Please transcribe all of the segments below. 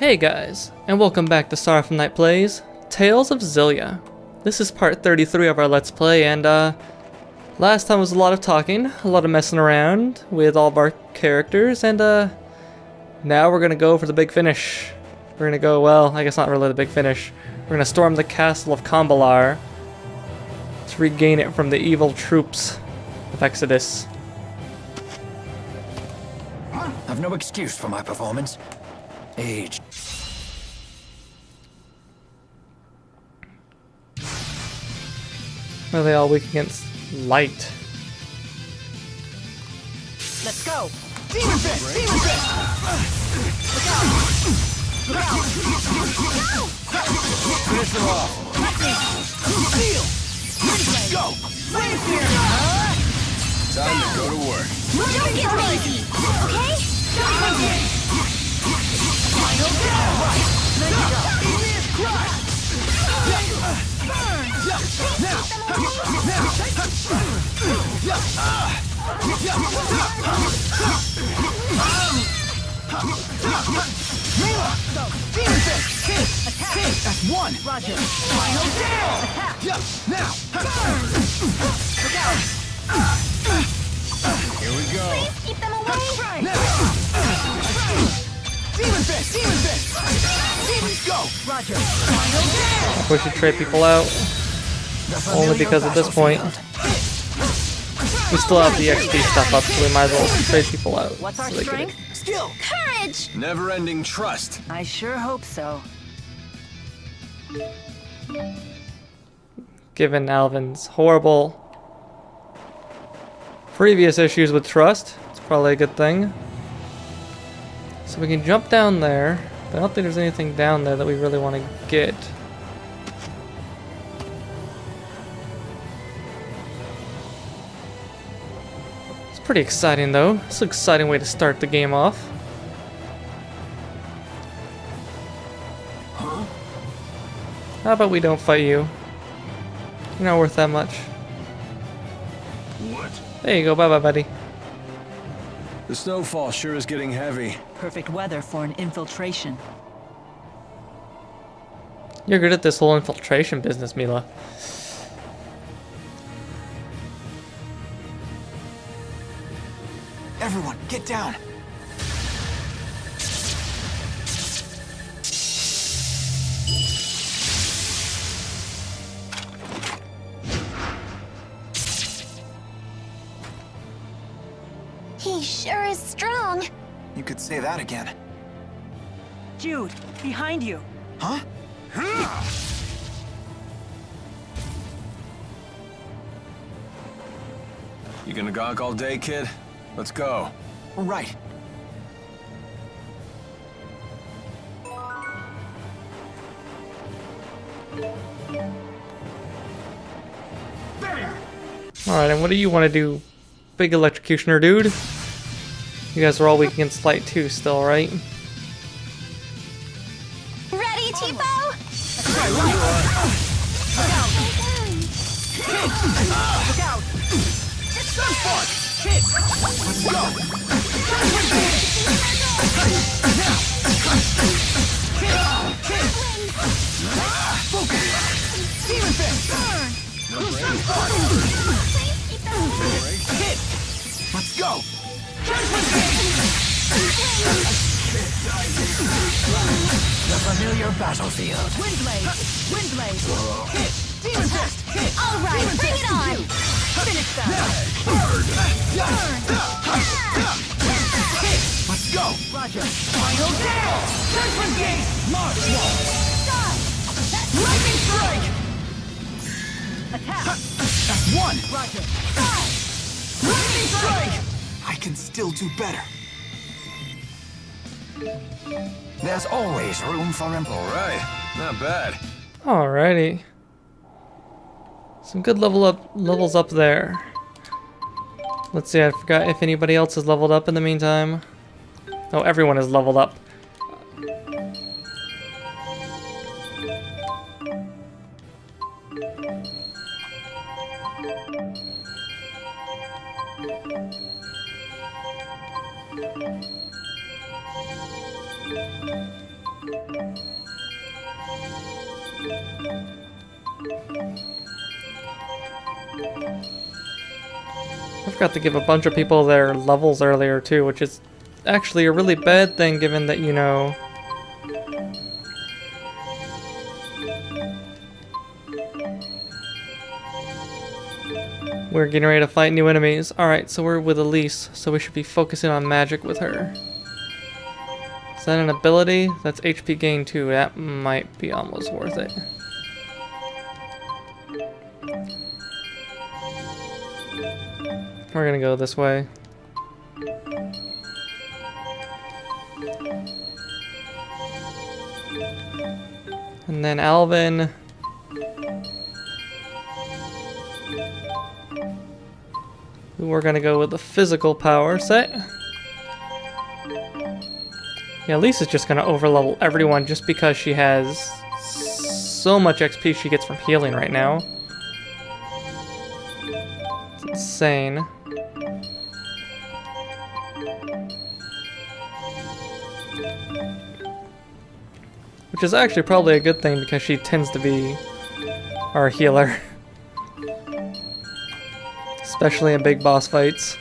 Hey guys, and welcome back to Saraphimknight Plays Tales of Xillia. This is part 33 of our Let's Play, and last time was a lot of talking, a lot of messing around with all of our characters, and now we're gonna go for the big finish. We're gonna go, well, I guess not really the big finish. We're gonna storm the castle of Kanbalar to regain it from the evil troops of Exodus. I've no excuse for my performance. Age. Are they all weak against light? Let's go! Demon fist! Demon fist! Look out! Look out! No! Finish them off. Steel! Go! Flame spear! Time to go to work. Don't get lazy, okay? Final down! Right! Let it go! Igneous crush! Burn! Now! Demon fist! Hit! Attack! Hit! That's one! Roger! Final down! Attack! Now! Burn! Look out! Here we go. Please keep them away! Right! Demon fist! Demon fist! Demon go! Roger! Final down! We should trade people out. Only because at this point, we still have the XP stuff up, so we might as well trade people out. What's our so they get strength? Skill! Courage! Never-ending trust. I sure hope so. Given Alvin's horrible previous issues with trust, it's probably a good thing. So we can jump down there, but I don't think there's anything down there that we really want to get. It's pretty exciting though. It's an exciting way to start the game off. How about we don't fight you? You're not worth that much. What? There you go, bye bye buddy. The snowfall sure is getting heavy. Perfect weather for an infiltration. You're good at this whole infiltration business, Mila. Everyone, get down. He sure is strong. You could say that again. Jude, behind you. Huh? You gonna gawk all day, kid? Let's go. Right. Alright, and what do you want to do, big electrocutioner dude? You guys are all weak against light too still, right? Ready, Tipo? Look out! Sunspark! Hit! Let's go! Now! Hit! Focus! Demon fist! Burn! Sunspark! Hit! Let's go! The familiar battlefield. Windblade! Windblade! Hit! Demon fist! Hit! All right, bring it on. Finish them! Burn! Let's go! Roger! Final down! Judgment Gate! March! Lightning strike! Attack! That's one! Roger! Lightning strike! I can still do better. There's always room for improvement. All right, not bad. Alrighty. Some good levels up there. Let's see, I forgot if anybody else has leveled up in the meantime. Oh, everyone is leveled up. I forgot to give a bunch of people their levels earlier too, which is actually a really bad thing given that, you know, we're getting ready to fight new enemies. Alright, so we're with Elise, so we should be focusing on magic with her. Is that an ability? That's HP gain too. That might be almost worth it. We're gonna go this way. And then Alvin. We're gonna go with the physical power set. Yeah, Lisa's just gonna overlevel everyone just because she has so much XP she gets from healing right now. It's insane. Which is actually probably a good thing because she tends to be our healer. Especially in big boss fights.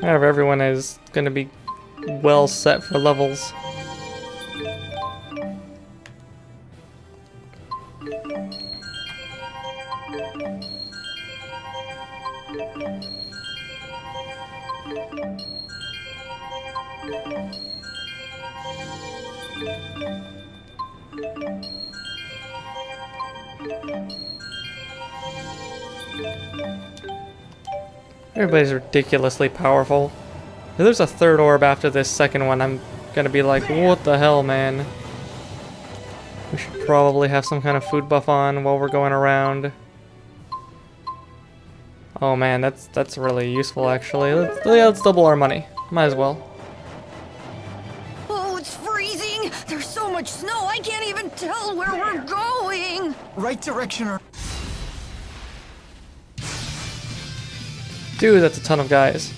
However, everyone is going to be well set for levels. Everybody's ridiculously powerful. If there's a third orb after this second one, I'm gonna be like, what the hell, man? We should probably have some kind of food buff on while we're going around. Oh man, that's really useful actually. Let's double our money. Might as well. Oh, it's freezing! There's so much snow, I can't even tell where we're going! Right direction or... Dude, that's a ton of guys.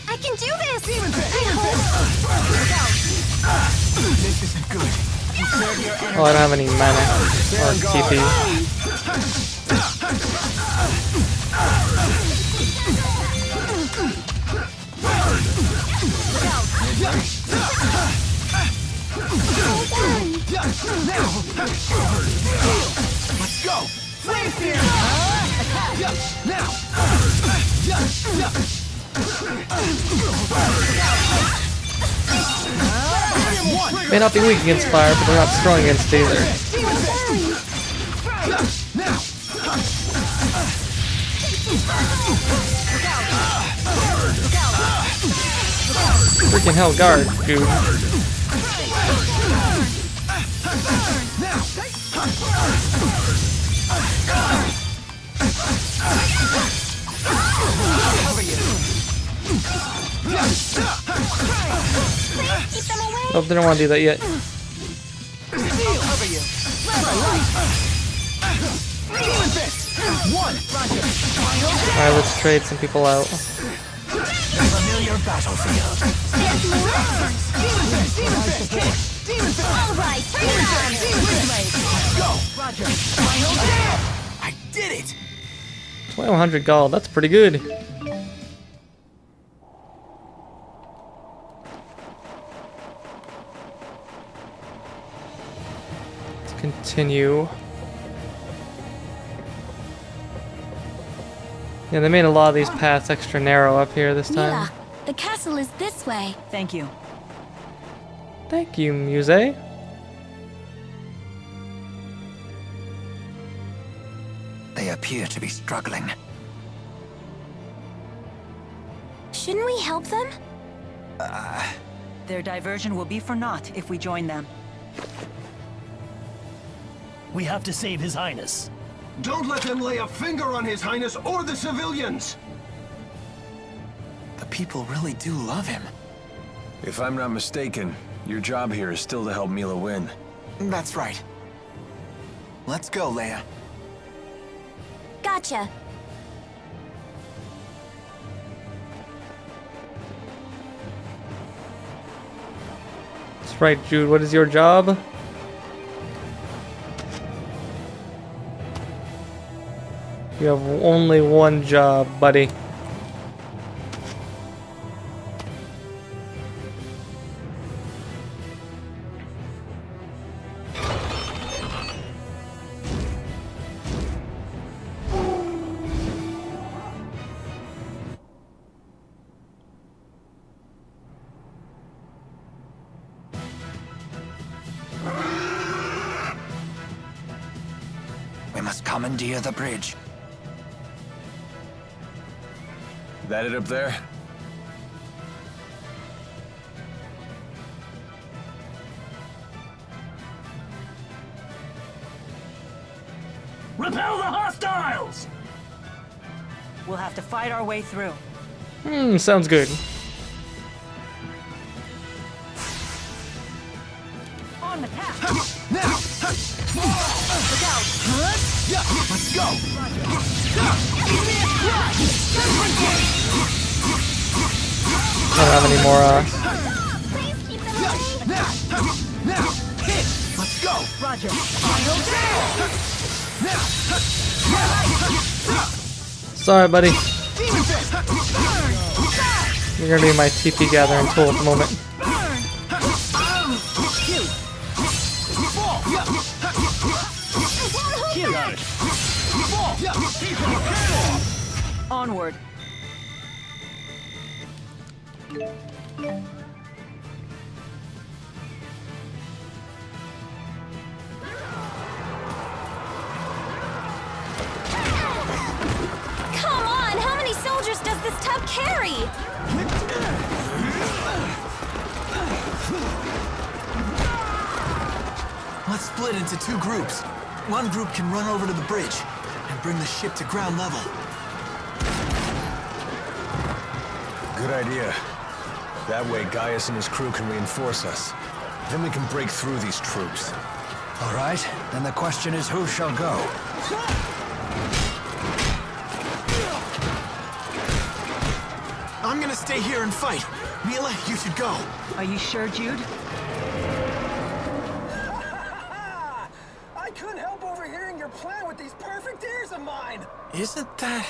I can do this! This isn't good. Oh, I don't have any mana or TP. Let's go. Flame spear! Now. May not be weak against fire, but they're not strong against it either. Freaking hell, guard, dude. Nope, they don't want to do that yet. Alright, let's trade some people out. Familiar battlefield. Alright, turn it on! Go. Roger. I did it. 2100 gold, that's pretty good. Let's continue. Yeah, they made a lot of these paths extra narrow up here this time. Mila, the castle is this way. Thank you. Thank you, Muse. They appear to be struggling. Shouldn't we help them? Their diversion will be for naught if we join them. We have to save His Highness. Don't let them lay a finger on His Highness or the civilians! The people really do love him. If I'm not mistaken, Your job here is still to help Mila win. That's right. Let's go, Leia. Gotcha. That's right, Jude. What is your job? You have only one job, buddy. We must commandeer the bridge. That it up there? Repel the hostiles! We'll have to fight our way through. Sounds good. On the path! Now! Look out! Let's go! I don't have any more, Please keep them away. Now! Hit! Let's go! Roger. Sorry, buddy. Demon Fist! You're gonna be my TP gathering tool at the moment. Onward. Come on, how many soldiers does this tub carry? Let's split into two groups. One group can run over to the bridge and bring the ship to ground level. Good idea. That way Gaius and his crew can reinforce us. Then we can break through these troops. All right, then the question is who shall go? I'm gonna stay here and fight. Mila, you should go. Are you sure, Jude? I couldn't help overhearing your plan with these perfect ears of mine. Isn't that...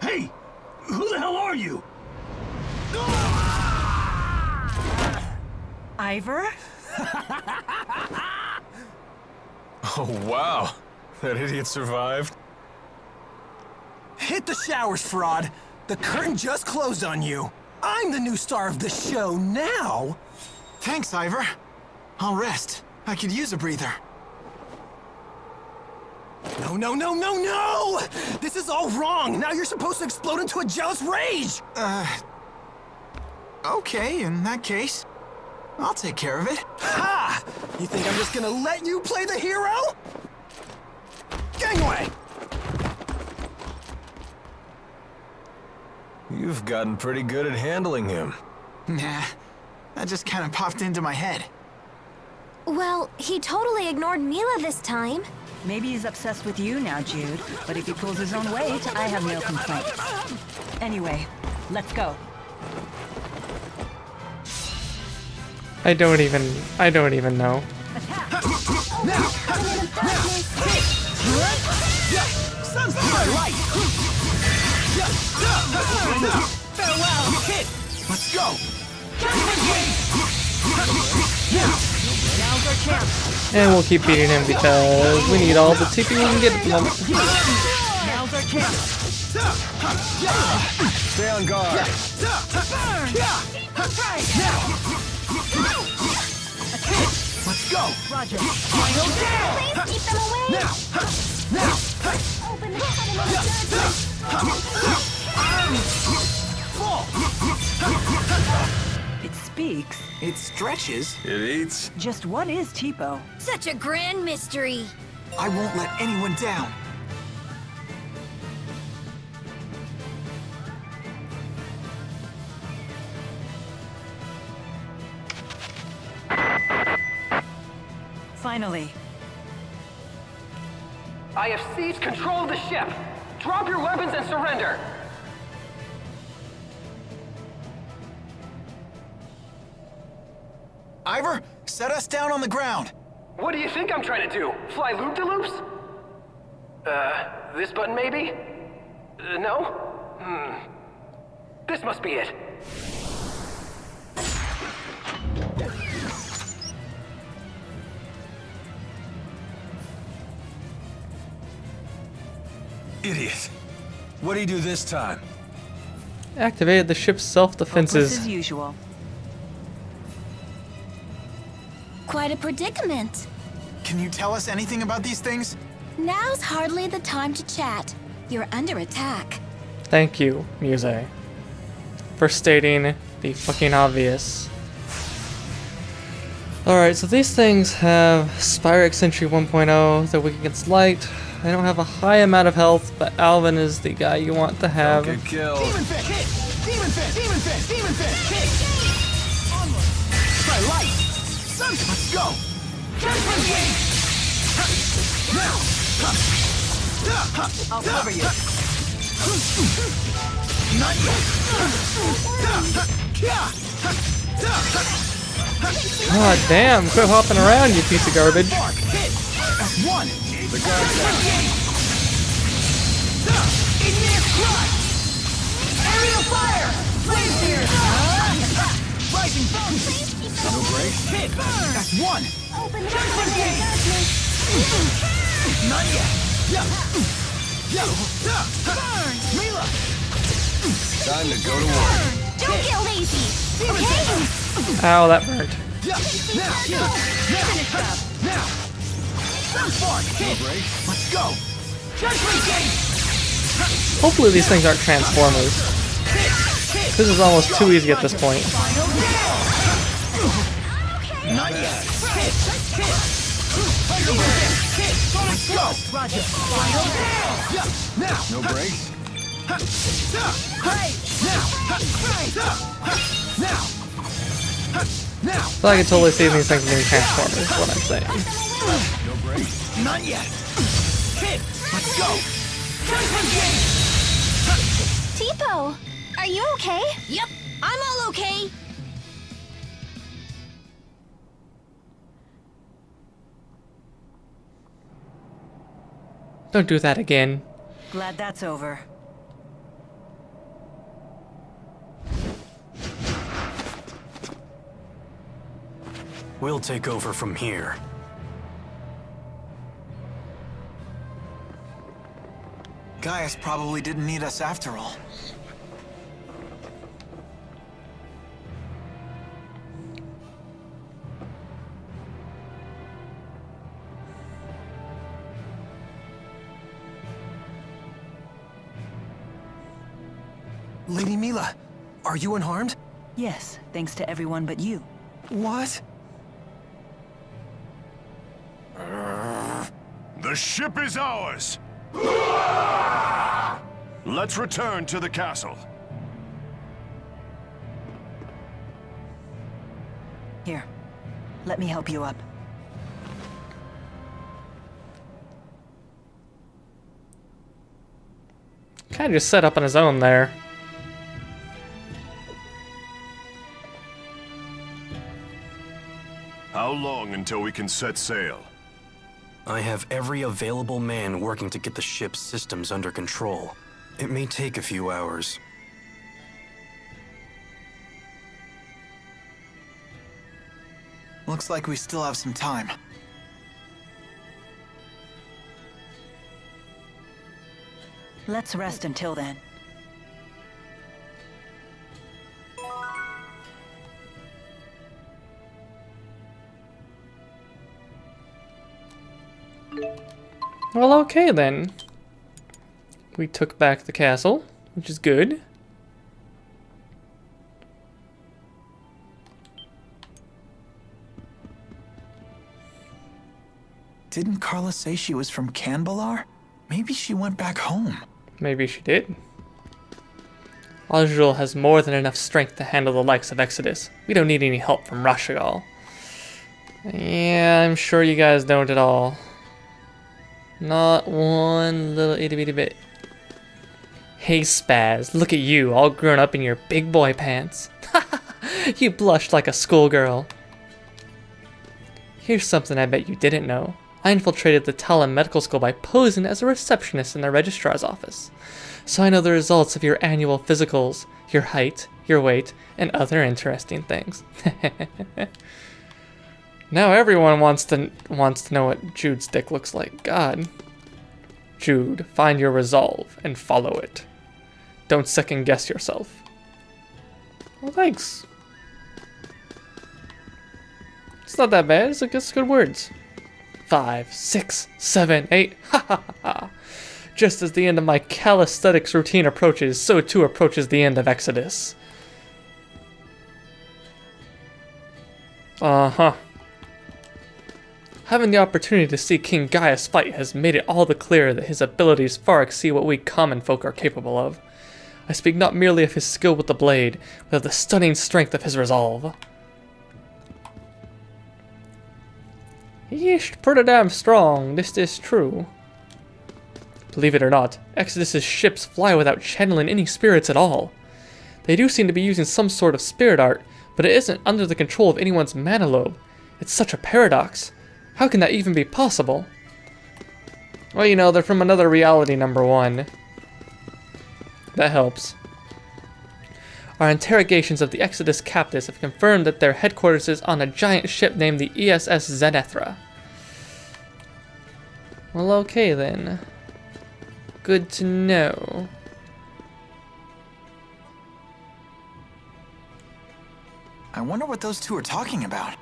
Hey! Who the hell are you? Ivor? Oh, wow. That idiot survived. Hit the showers, fraud. The curtain just closed on you. I'm the new star of the show now. Thanks, Ivor. I'll rest. I could use a breather. No, no, no, no, no! This is all wrong. Now you're supposed to explode into a jealous rage. Okay, in that case, I'll take care of it. Ha! You think I'm just gonna let you play the hero? Gangway! You've gotten pretty good at handling him. Nah, that just kind of popped into my head. Well, he totally ignored Mila this time. Maybe he's obsessed with you now, Jude. But if he pulls his own weight, I have no complaints. Anyway, let's go. I don't even know. Sun's my light! Farewell, hit! Let's go! Now's our chance. And we'll keep beating him because we need all the TP we can get at the moment. Now's our chance. Stay on guard. Let's go! Roger. Please keep them away. Open the It speaks. It stretches. It eats. Just what is Tipo? Such a grand mystery. I won't let anyone down. Finally. I have seized control of the ship. Drop your weapons and surrender. Ivor, set us down on the ground. What do you think I'm trying to do? Fly loop-de-loops? This button maybe? No? This must be it. Idiot. What do you do this time? Activated the ship's Hopeless self-defenses. as usual. Quite a predicament. Can you tell us anything about these things? Now's hardly the time to chat. You're under attack. Thank you, Muse, for stating the fucking obvious. Alright, so these things have Spyrex Entry 1.0, they're weak against light. They don't have a high amount of health, but Alvin is the guy you want to have. Get killed. Demon Fist! Hit! Demon Fist! Demon Fist! Demon Fist! Hit! Onward! Try light! Sun! Let's go! Judgment Gate! Now! I'll cover you. Not yet! God damn, quit hopping around, you piece of garbage. Mark! Hit! That's one! The guard's down. Igneous Crush! Aerial Fire! Flame Spear! Rising Fountain! No break? Hit! That's one! Open the Judgment Gate! Not yet! Burn! Mila! Time to go to work. Don't get lazy. Okay? Ow, that burnt. Now! Sunspark! Hit! Break? Let's go! Judgment Gate! Hopefully these things aren't Transformers. This is almost too easy at this point. Not yet! Hit! Let's go! Roger. Now! No break? Now! I feel like I can totally see these things being Transformers, is what I'm saying. No break? Not yet! Hit! Let's go! Judgment Gate! Tipo, are you okay? Yep, I'm all okay. Don't do that again. Glad that's over. We'll take over from here. Gaius probably didn't need us after all. Lady Mila, are you unharmed? Yes, thanks to everyone but you. What? The ship is ours! Let's return to the castle. Here, let me help you up. Kinda just set up on his own there. How long until we can set sail? I have every available man working to get the ship's systems under control. It may take a few hours. Looks like we still have some time. Let's rest until then. Well, okay then. We took back the castle, which is good. Didn't Carla say she was from Kanbalar? Maybe she went back home. Maybe she did. Azrael has more than enough strength to handle the likes of Exodus. We don't need any help from Rashagal. Yeah, I'm sure you guys don't at all. Not one little itty bitty bit. Hey Spaz, look at you, all grown up in your big boy pants. You blushed like a schoolgirl. Here's something I bet you didn't know. I infiltrated the Talon Medical School by posing as a receptionist in the registrar's office. So I know the results of your annual physicals, your height, your weight, and other interesting things. Now everyone wants to know what Jude's dick looks like. God. Jude, find your resolve and follow it. Don't second guess yourself. Well, thanks. It's not that bad. It's good words. 5, 6, 7, 8. Ha ha ha. Just as the end of my calisthenics routine approaches, so too approaches the end of Exodus. Uh-huh. Having the opportunity to see King Gaius fight has made it all the clearer that his abilities far exceed what we common folk are capable of. I speak not merely of his skill with the blade, but of the stunning strength of his resolve. He's pretty damn strong, this is true. Believe it or not, Exodus's ships fly without channeling any spirits at all. They do seem to be using some sort of spirit art, but it isn't under the control of anyone's mana lobe. It's such a paradox. How can that even be possible? Well, you know, they're from another reality, number one. That helps. Our interrogations of the Exodus captives have confirmed that their headquarters is on a giant ship named the ESS Zenethra. Well, okay then. Good to know. I wonder what those two are talking about.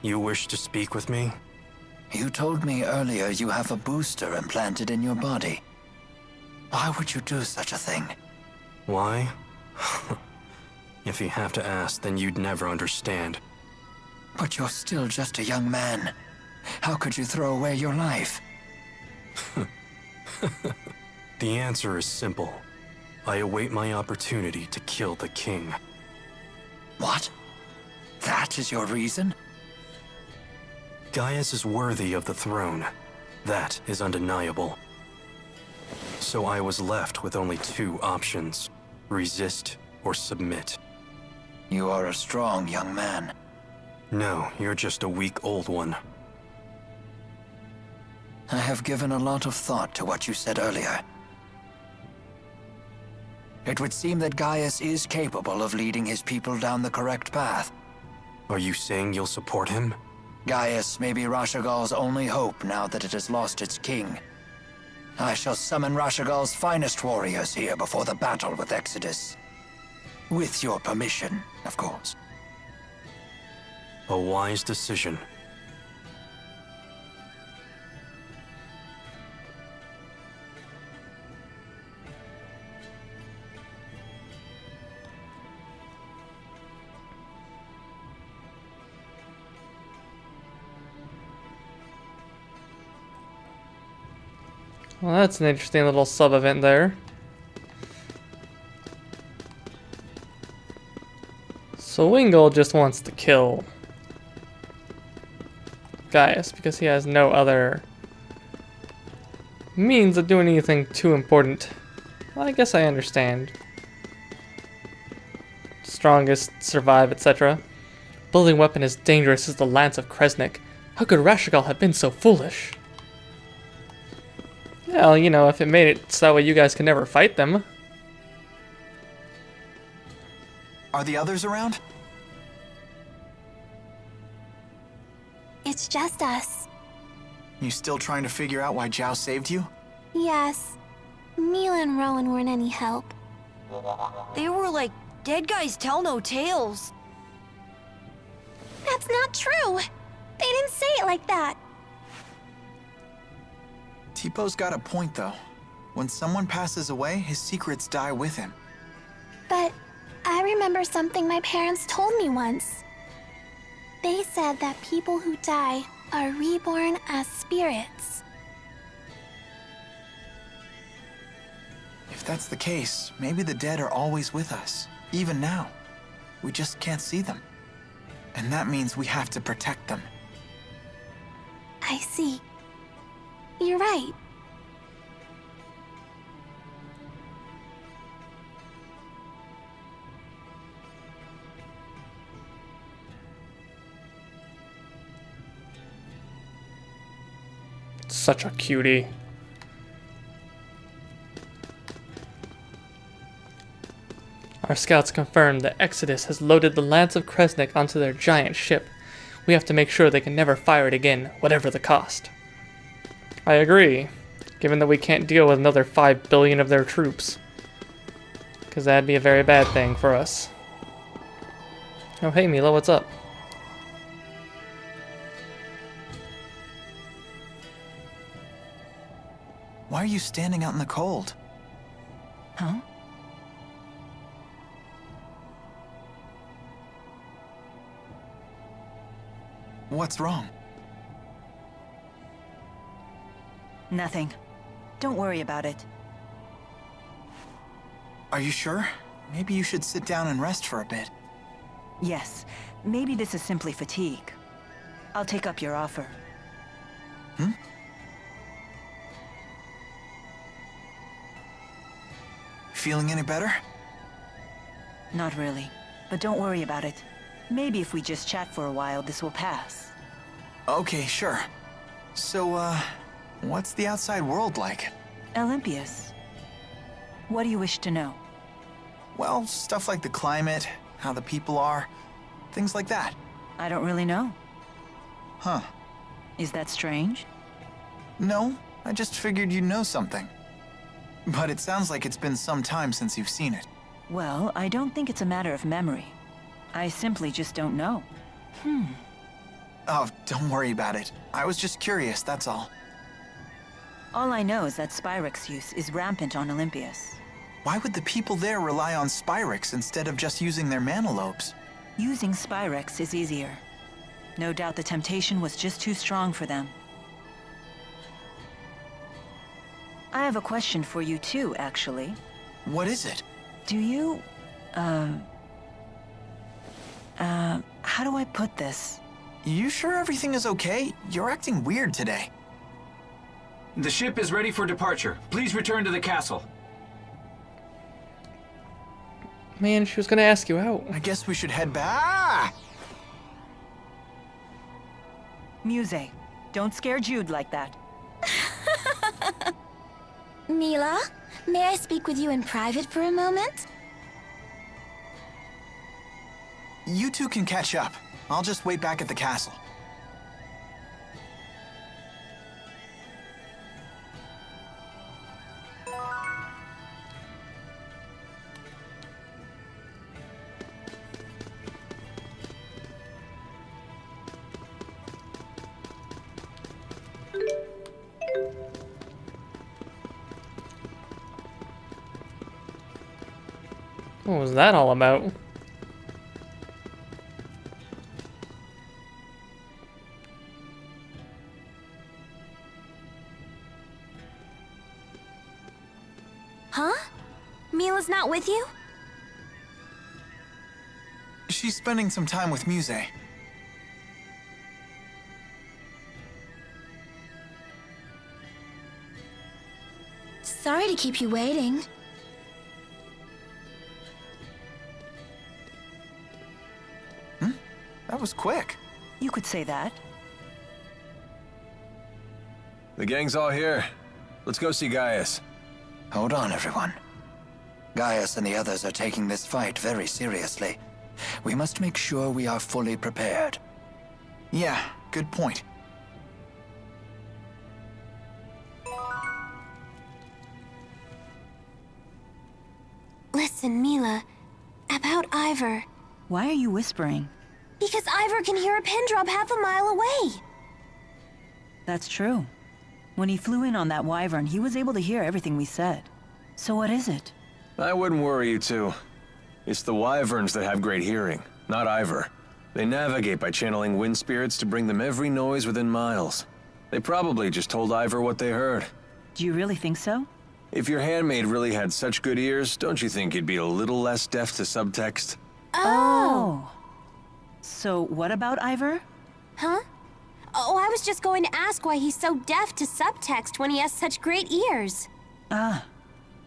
You wish to speak with me? You told me earlier you have a booster implanted in your body. Why would you do such a thing? Why? If you have to ask, then you'd never understand. But you're still just a young man. How could you throw away your life? The answer is simple. I await my opportunity to kill the king. What? That is your reason? Gaius is worthy of the throne. That is undeniable. So I was left with only two options. Resist or submit. You are a strong young man. No, you're just a weak old one. I have given a lot of thought to what you said earlier. It would seem that Gaius is capable of leading his people down the correct path. Are you saying you'll support him? Gaius may be Rashagal's only hope now that it has lost its king. I shall summon Rashagal's finest warriors here before the battle with Exodus. With your permission, of course. A wise decision. Well, that's an interesting little sub-event there. So Wingle just wants to kill Gaius because he has no other means of doing anything too important. Well, I guess I understand. Strongest, survive, etc. Building weapon as dangerous as the lance of Kresnik. How could Rashagal have been so foolish? Well, you know, if it made it so that way you guys can never fight them. Are the others around? It's just us. You still trying to figure out why Zhao saved you? Yes. Mila and Rowan weren't any help. They were like, dead guys tell no tales. That's not true. They didn't say it like that. Tipo's got a point, though. When someone passes away, his secrets die with him. But I remember something my parents told me once. They said that people who die are reborn as spirits. If that's the case, maybe the dead are always with us, even now. We just can't see them. And that means we have to protect them. I see. You're right. Such a cutie. Our scouts confirm that Exodus has loaded the Lance of Kresnik onto their giant ship. We have to make sure they can never fire it again, whatever the cost. I agree, given that we can't deal with another 5 billion of their troops. Because that'd be a very bad thing for us. Oh hey Mila, what's up? Why are you standing out in the cold? Huh? What's wrong? Nothing. Don't worry about it. Are you sure? Maybe you should sit down and rest for a bit. Yes, maybe this is simply fatigue. I'll take up your offer. Feeling any better? Not really, but don't worry about it. Maybe if we just chat for a while, this will pass. Okay, sure. So, what's the outside world like? Olympias. What do you wish to know? Well, stuff like the climate, how the people are, things like that. I don't really know. Huh. Is that strange? No, I just figured you'd know something. But it sounds like it's been some time since you've seen it. Well, I don't think it's a matter of memory. I simply just don't know. Oh, don't worry about it. I was just curious, that's all. All I know is that Spyrex use is rampant on Olympias. Why would the people there rely on Spyrex instead of just using their mana lobes? Using Spyrex is easier. No doubt the temptation was just too strong for them. I have a question for you too, actually. What is it? Do you, how do I put this? You sure everything is okay? You're acting weird today. The ship is ready for departure. Please return to the castle. Man, she was gonna ask you out. I guess we should head back. Muse, don't scare Jude like that. Mila, may I speak with you in private for a moment? You two can catch up. I'll just wait back at the castle. What was that all about? Huh? Mila's not with you? She's spending some time with Muse. Sorry to keep you waiting. That was quick. You could say that. The gang's all here. Let's go see Gaius. Hold on, everyone. Gaius and the others are taking this fight very seriously. We must make sure we are fully prepared. Yeah, good point. Listen, Mila, about Ivor. Why are you whispering? Because Ivor can hear a pin drop half a mile away. That's true. When he flew in on that wyvern, he was able to hear everything we said. So what is it? I wouldn't worry you two. It's the wyverns that have great hearing, not Ivor. They navigate by channeling wind spirits to bring them every noise within miles. They probably just told Ivor what they heard. Do you really think so? If your handmaid really had such good ears, don't you think you'd be a little less deaf to subtext? Oh. So what about Ivor? Huh? Oh, I was just going to ask why he's so deaf to subtext when he has such great ears. Ah,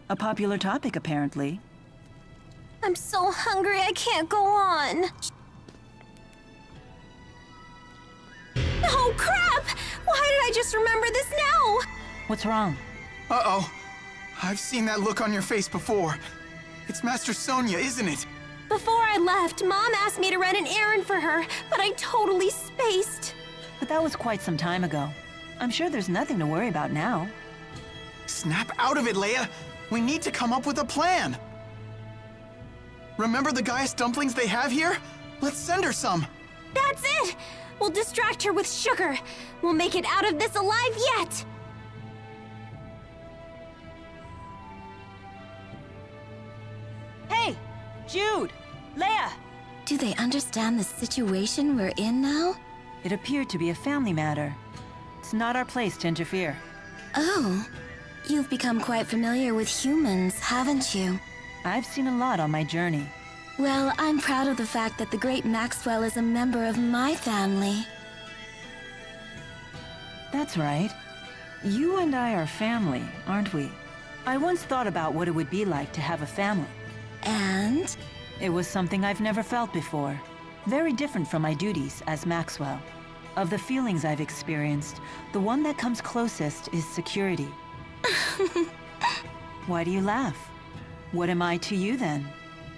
a popular topic apparently. I'm so hungry I can't go on. Oh crap! Why did I just remember this now? What's wrong? Uh-oh. I've seen that look on your face before. It's Master Sonia, isn't it? Before I left, Mom asked me to run an errand for her, but I totally spaced. But that was quite some time ago. I'm sure there's nothing to worry about now. Snap out of it, Leia! We need to come up with a plan! Remember the Gaius dumplings they have here? Let's send her some! That's it! We'll distract her with sugar. We'll make it out of this alive yet! Hey! Jude! Leia! Do they understand the situation we're in now? It appeared to be a family matter. It's not our place to interfere. Oh. You've become quite familiar with humans, haven't you? I've seen a lot on my journey. Well, I'm proud of the fact that the great Maxwell is a member of my family. That's right. You and I are family, aren't we? I once thought about what it would be like to have a family. And? It was something I've never felt before. Very different from my duties as Maxwell. Of the feelings I've experienced, the one that comes closest is security. Why do you laugh? What am I to you then?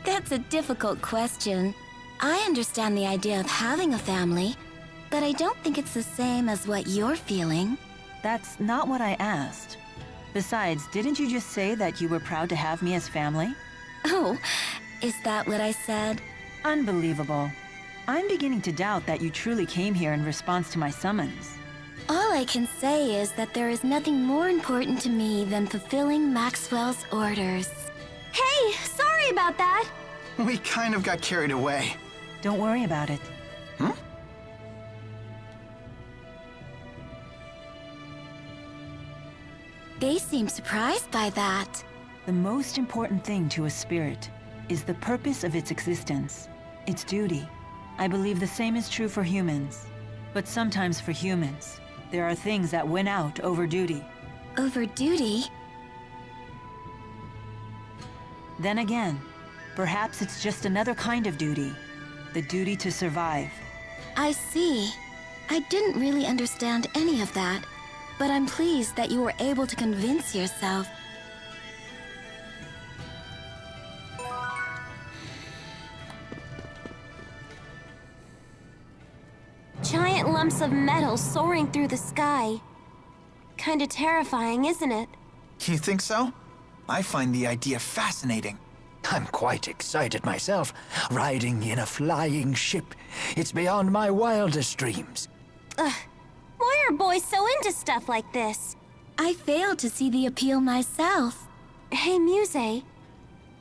That's a difficult question. I understand the idea of having a family, but I don't think it's the same as what you're feeling. That's not what I asked. Besides, didn't you just say that you were proud to have me as family? Oh, is that what I said? Unbelievable. I'm beginning to doubt that you truly came here in response to my summons. All I can say is that there is nothing more important to me than fulfilling Maxwell's orders. Hey, sorry about that. We kind of got carried away. Don't worry about it. Hmm? They seem surprised by that. The most important thing to a spirit is the purpose of its existence, its duty. I believe the same is true for humans. But sometimes for humans, there are things that win out over duty. Over duty? Then again, perhaps it's just another kind of duty. The duty to survive. I see. I didn't really understand any of that, but I'm pleased that you were able to convince yourself. Giant lumps of metal soaring through the sky. Kinda terrifying, isn't it? You think so? I find the idea fascinating. I'm quite excited myself, riding in a flying ship. It's beyond my wildest dreams. Why are boys so into stuff like this? I failed to see the appeal myself. Hey, Muse,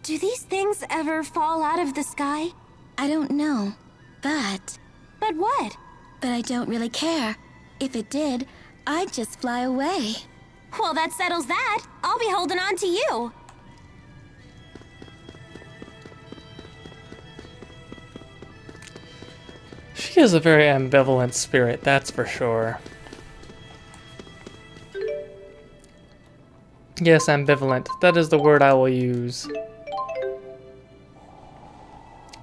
do these things ever fall out of the sky? I don't know, but... But what? But I don't really care. If it did, I'd just fly away. Well, that settles that. I'll be holding on to you. She is a very ambivalent spirit, that's for sure. Yes, ambivalent. That is the word I will use.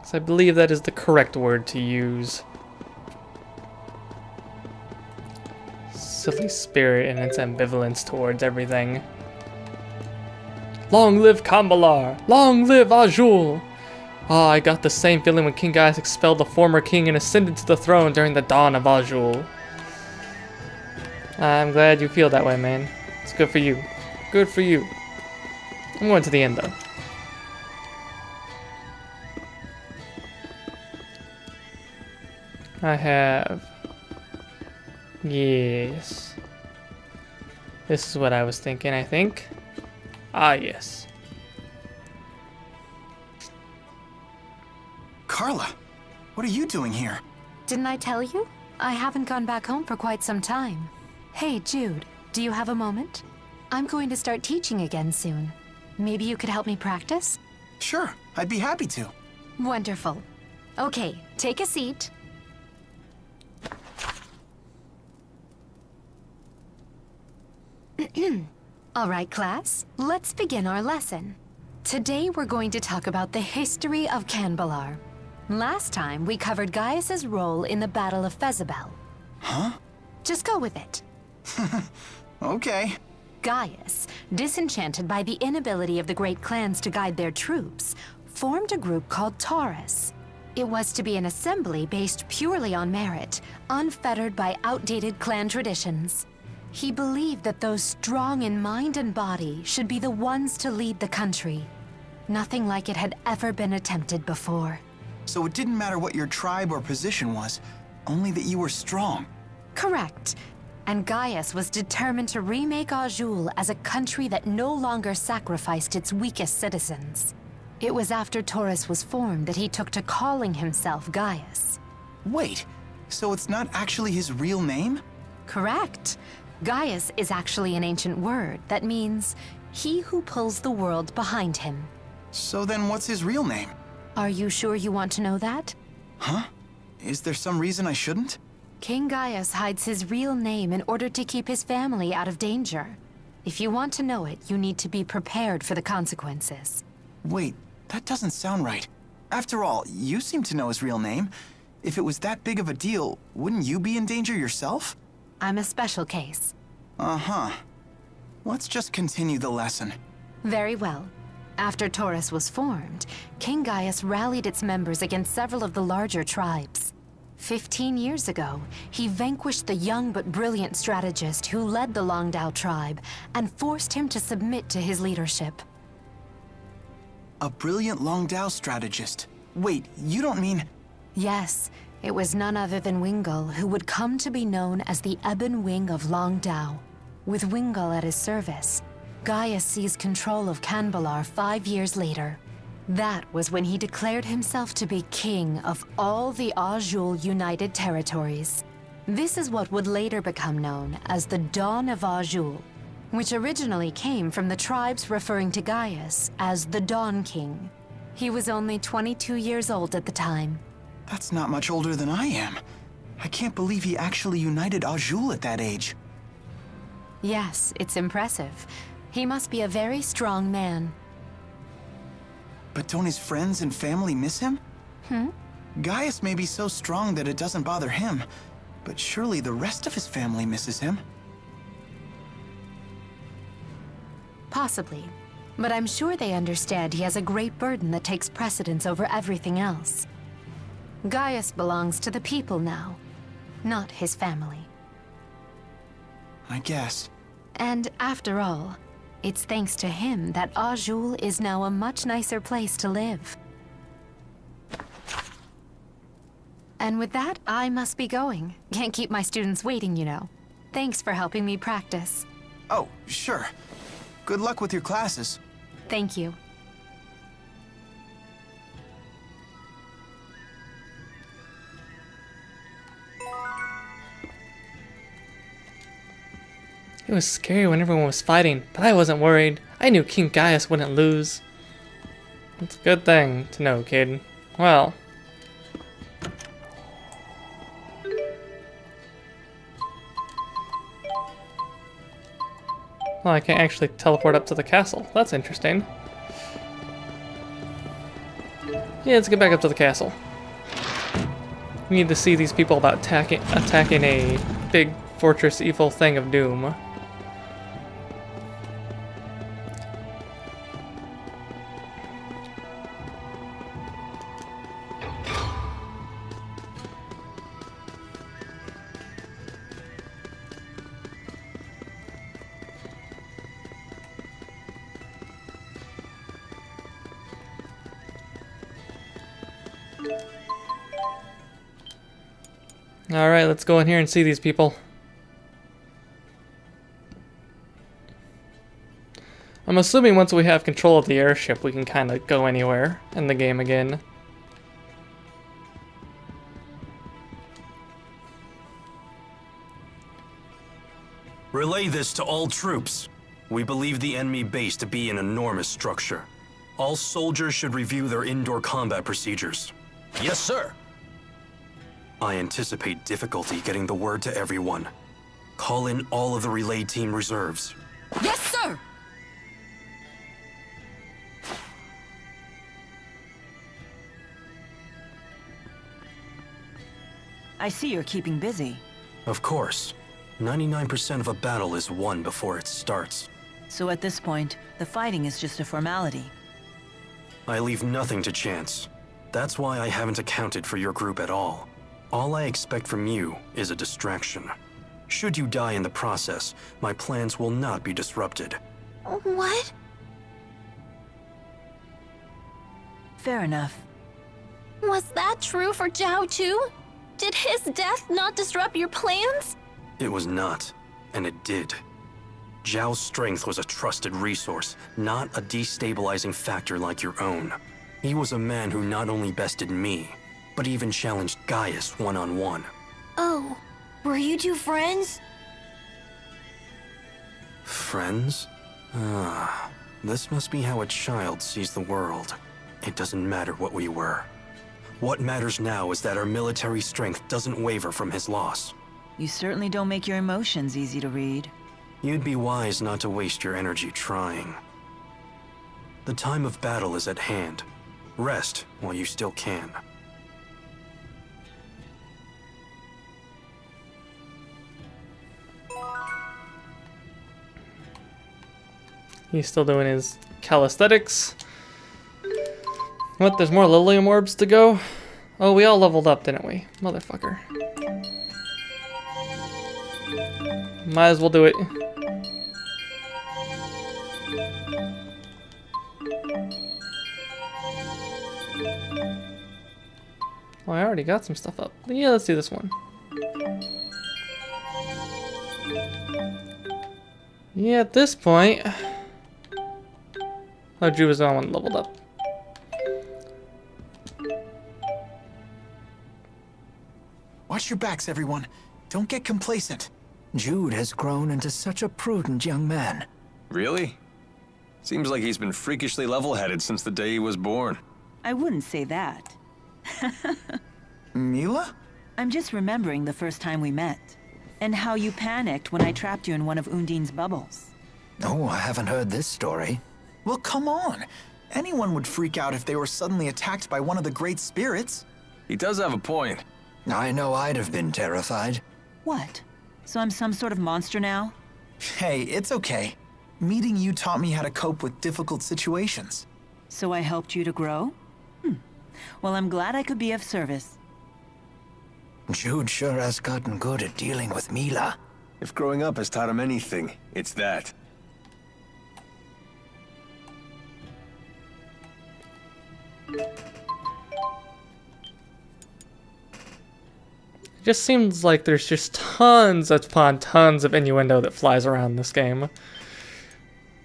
So I believe that is the correct word to use. Silly spirit and its ambivalence towards everything. Long live Kanbalar! Long live Azul! Ah, I got the same feeling when King Gaius expelled the former king and ascended to the throne during the dawn of Azul. I'm glad you feel that way, man. It's good for you. Good for you. I'm going to the end, though. I have... Yes. This is what I was thinking, I think. Ah, yes. Carla, what are you doing here? Didn't I tell you? I haven't gone back home for quite some time. Hey, Jude, do you have a moment? I'm going to start teaching again soon. Maybe you could help me practice? Sure, I'd be happy to. Wonderful. Okay, take a seat. All right, class, let's begin our lesson. Today we're going to talk about the history of Kanbalar. Last time we covered Gaius's role in the Battle of Fezabel. Huh? Just go with it. Okay. Gaius, disenchanted by the inability of the great clans to guide their troops, formed a group called Taurus. It was to be an assembly based purely on merit, unfettered by outdated clan traditions. He believed that those strong in mind and body should be the ones to lead the country. Nothing like it had ever been attempted before. So it didn't matter what your tribe or position was, only that you were strong. Correct. And Gaius was determined to remake Azul as a country that no longer sacrificed its weakest citizens. It was after Taurus was formed that he took to calling himself Gaius. Wait, so it's not actually his real name? Correct. Gaius is actually an ancient word that means he who pulls the world behind him. So then what's his real name? Are you sure you want to know that? Huh? Is there some reason I shouldn't? King Gaius hides his real name in order to keep his family out of danger. If you want to know it, you need to be prepared for the consequences. Wait, that doesn't sound right. After all, you seem to know his real name. If it was that big of a deal, wouldn't you be in danger yourself? I'm a special case. Uh-huh. Let's just continue the lesson. Very well. After Taurus was formed, King Gaius rallied its members against several of the larger tribes. 15 years ago, he vanquished the young but brilliant strategist who led the Longdao tribe and forced him to submit to his leadership. A brilliant Longdao strategist. Wait, you don't mean... Yes, it was none other than Wingull who would come to be known as the Ebon Wing of Longdao. With Wingull at his service, Gaius seized control of Kanbalar 5 years later. That was when he declared himself to be king of all the Azul United Territories. This is what would later become known as the Dawn of Azul, which originally came from the tribes referring to Gaius as the Dawn King. He was only 22 years old at the time. That's not much older than I am. I can't believe he actually united Azul at that age. Yes, it's impressive. He must be a very strong man. But don't his friends and family miss him? Gaius may be so strong that it doesn't bother him, but surely the rest of his family misses him. Possibly. But I'm sure they understand he has a great burden that takes precedence over everything else. Gaius belongs to the people now, not his family. I guess. And after all, it's thanks to him that Azul is now a much nicer place to live. And with that, I must be going. Can't keep my students waiting, you know. Thanks for helping me practice. Oh, sure. Good luck with your classes. Thank you. It was scary when everyone was fighting, but I wasn't worried. I knew King Gaius wouldn't lose. It's a good thing to know, kid. Well. Well, I can't actually teleport up to the castle. That's interesting. Yeah, let's get back up to the castle. We need to see these people about attacking a big fortress evil thing of doom. Alright, let's go in here and see these people. I'm assuming once we have control of the airship, we can kind of go anywhere in the game again. Relay this to all troops. We believe the enemy base to be an enormous structure. All soldiers should review their indoor combat procedures. Yes, sir. I anticipate difficulty getting the word to everyone. Call in all of the relay team reserves. Yes, sir! I see you're keeping busy. Of course. 99% of a battle is won before it starts. So at this point, the fighting is just a formality. I leave nothing to chance. That's why I haven't accounted for your group at all. All I expect from you is a distraction. Should you die in the process, my plans will not be disrupted. What? Fair enough. Was that true for Zhao too? Did his death not disrupt your plans? It was not, and it did. Zhao's strength was a trusted resource, not a destabilizing factor like your own. He was a man who not only bested me, but even challenged Gaius one-on-one. Oh, were you two friends? Friends? Ah, this must be how a child sees the world. It doesn't matter what we were. What matters now is that our military strength doesn't waver from his loss. You certainly don't make your emotions easy to read. You'd be wise not to waste your energy trying. The time of battle is at hand. Rest while you still can. He's still doing his calisthenics. What, there's more Lilium orbs to go? Oh, we all leveled up, didn't we? Motherfucker. Might as well do it. Oh, I already got some stuff up. Yeah, let's do this one. Yeah, at this point... Oh, Drew was the only one leveled up. Watch your backs, everyone. Don't get complacent. Jude has grown into such a prudent young man. Really? Seems like he's been freakishly level-headed since the day he was born. I wouldn't say that. Mila? I'm just remembering the first time we met. And how you panicked when I trapped you in one of Undine's bubbles. Oh, I haven't heard this story. Well, come on. Anyone would freak out if they were suddenly attacked by one of the great spirits. He does have a point. I know I'd have been terrified. What? So I'm some sort of monster now? Hey, it's okay. Meeting you taught me how to cope with difficult situations. So I helped you to grow? Well, I'm glad I could be of service. Jude sure has gotten good at dealing with Mila. If growing up has taught him anything, it's that. It just seems like there's just tons upon tons of innuendo that flies around this game.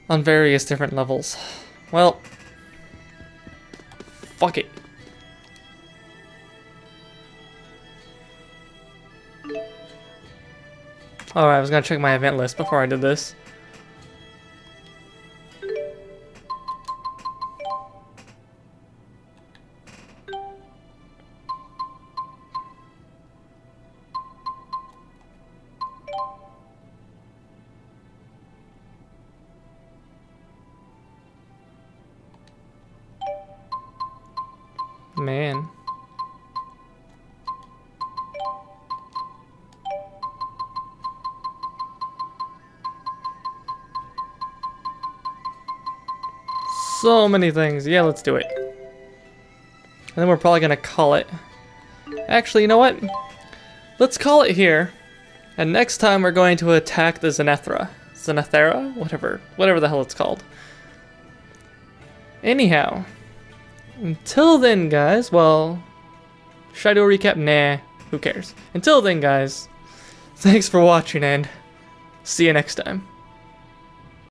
On various different levels. Well, fuck it. Alright, I was gonna check my event list before I did this. Man. So many things. Yeah, let's do it. And then we're probably gonna call it. Actually, you know what? Let's call it here. And next time we're going to attack the Zenethra. Zenethera? Whatever the hell it's called. Anyhow. Until then, guys, well... Should I do a recap? Nah. Who cares? Until then, guys. Thanks for watching and see you next time.